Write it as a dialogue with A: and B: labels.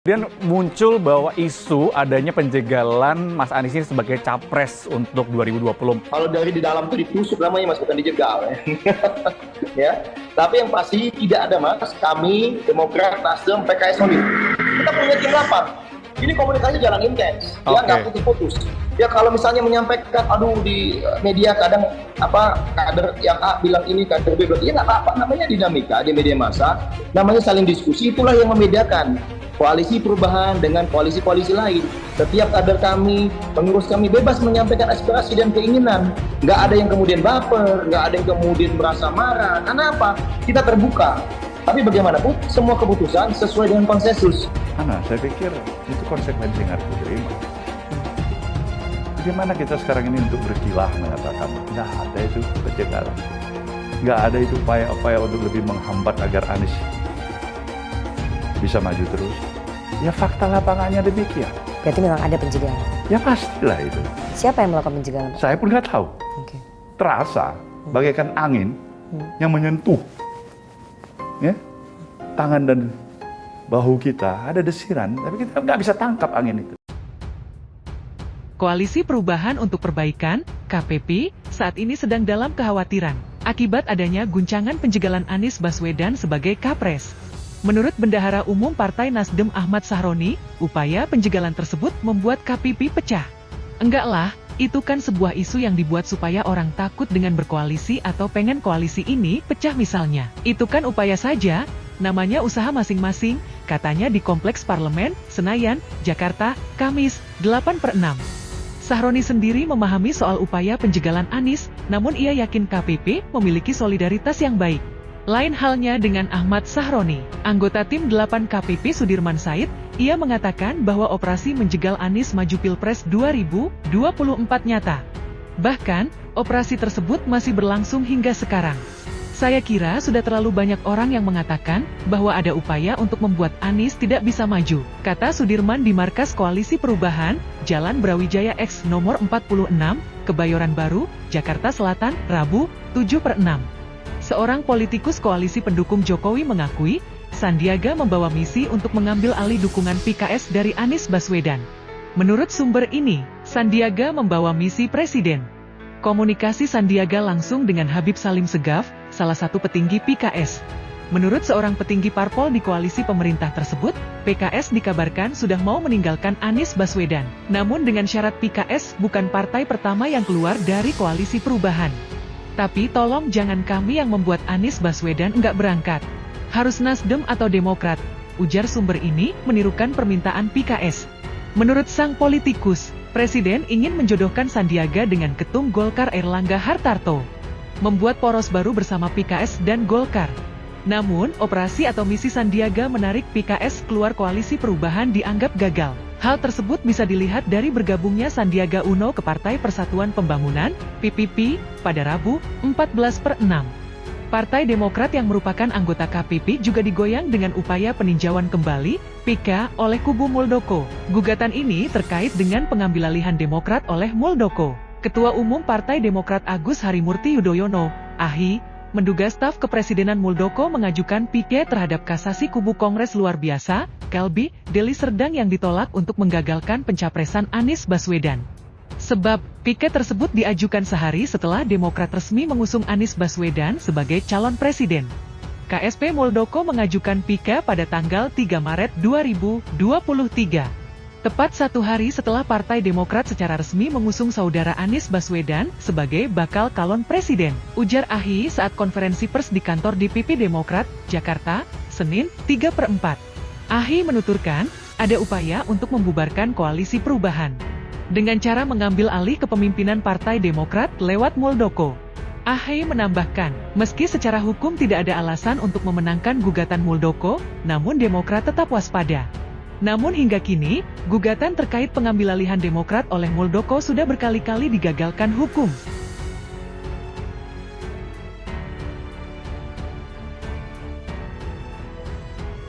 A: Kemudian muncul bahwa isu adanya penjegalan Mas Anies ini sebagai capres untuk 2024.
B: Kalau dari di dalam itu ditusuk namanya Mas, bukan dijegal ya. Ya. Tapi yang pasti tidak ada Mas, kami Demokrat, Nasdem, PKS solid. Kita punya tim 8. Ini komunikasi jalan intens, ya nggak putus-putus. Ya kalau misalnya menyampaikan, aduh di media kadang kader yang A bilang ini, kader B bilang, ya nggak apa-apa, namanya dinamika di media massa, namanya saling diskusi, itulah yang membedakan koalisi perubahan dengan koalisi-koalisi lain. Setiap kader kami, pengurus kami bebas menyampaikan aspirasi dan keinginan. Nggak ada yang kemudian baper, nggak ada yang kemudian merasa marah. Karena apa? Kita terbuka. Tapi bagaimanapun semua keputusan sesuai dengan konsensus.
C: Saya pikir itu konsekuensi yang harus diterima. Bagaimana kita sekarang ini untuk berkilah mengatakan nggak ada itu pencegahan, nggak ada itu upaya-upaya untuk lebih menghambat agar Anies bisa maju terus. Ya fakta lapangannya demikian.
D: Berarti memang ada pencegahan?
C: Ya pastilah itu.
D: Siapa yang melakukan pencegahan?
C: Saya pun nggak tahu. Terasa bagaikan angin yang menyentuh ya, tangan dan bahu kita, ada desiran, tapi kita nggak bisa tangkap angin itu.
E: Koalisi Perubahan untuk Perbaikan, KPP, saat ini sedang dalam kekhawatiran akibat adanya guncangan penjegalan Anies Baswedan sebagai Capres. Menurut Bendahara Umum Partai Nasdem Ahmad Sahroni, upaya penjegalan tersebut membuat KPP pecah. Enggak lah, itu kan sebuah isu yang dibuat supaya orang takut dengan berkoalisi atau pengen koalisi ini pecah misalnya. Itu kan upaya saja, namanya usaha masing-masing, katanya di Kompleks Parlemen, Senayan, Jakarta, Kamis, 8/6. Sahroni sendiri memahami soal upaya penjegalan Anies, namun ia yakin KPP memiliki solidaritas yang baik. Lain halnya dengan Ahmad Sahroni, anggota tim 8 KPP Sudirman Said, ia mengatakan bahwa operasi menjegal Anies maju Pilpres 2024 nyata. Bahkan, operasi tersebut masih berlangsung hingga sekarang. Saya kira sudah terlalu banyak orang yang mengatakan bahwa ada upaya untuk membuat Anies tidak bisa maju, kata Sudirman di markas Koalisi Perubahan, Jalan Brawijaya X nomor 46, Kebayoran Baru, Jakarta Selatan, Rabu, 7/6. Seorang politikus koalisi pendukung Jokowi mengakui, Sandiaga membawa misi untuk mengambil alih dukungan PKS dari Anies Baswedan. Menurut sumber ini, Sandiaga membawa misi presiden. Komunikasi Sandiaga langsung dengan Habib Salim Segaf, salah satu petinggi PKS. Menurut seorang petinggi parpol di koalisi pemerintah tersebut, PKS dikabarkan sudah mau meninggalkan Anies Baswedan. Namun dengan syarat PKS bukan partai pertama yang keluar dari koalisi perubahan. Tapi tolong jangan kami yang membuat Anies Baswedan enggak berangkat. Harus Nasdem atau Demokrat, ujar sumber ini menirukan permintaan PKS. Menurut sang politikus, Presiden ingin menjodohkan Sandiaga dengan Ketum Golkar Airlangga Hartarto, membuat poros baru bersama PKS dan Golkar. Namun, operasi atau misi Sandiaga menarik PKS keluar koalisi perubahan dianggap gagal. Hal tersebut bisa dilihat dari bergabungnya Sandiaga Uno ke Partai Persatuan Pembangunan, PPP, pada Rabu, 14/6. Partai Demokrat yang merupakan anggota KPP juga digoyang dengan upaya peninjauan kembali PK oleh kubu Muldoko. Gugatan ini terkait dengan pengambilalihan Demokrat oleh Muldoko. Ketua Umum Partai Demokrat Agus Harimurti Yudhoyono, AHI, menduga staf kepresidenan Muldoko mengajukan PK terhadap kasasi kubu Kongres Luar Biasa, KLB, Deli Serdang yang ditolak untuk menggagalkan pencapresan Anies Baswedan. Sebab, piket tersebut diajukan sehari setelah Demokrat resmi mengusung Anies Baswedan sebagai calon presiden. KSP Muldoko mengajukan PK pada tanggal 3 Maret 2023. Tepat satu hari setelah Partai Demokrat secara resmi mengusung saudara Anies Baswedan sebagai bakal calon presiden, ujar AHI saat konferensi pers di kantor DPP Demokrat, Jakarta, Senin, 3/4. AHI menuturkan, ada upaya untuk membubarkan koalisi perubahan dengan cara mengambil alih kepemimpinan Partai Demokrat lewat Muldoko. AHI menambahkan, meski secara hukum tidak ada alasan untuk memenangkan gugatan Muldoko, namun Demokrat tetap waspada. Namun hingga kini, gugatan terkait pengambilalihan Demokrat oleh Muldoko sudah berkali-kali digagalkan hukum.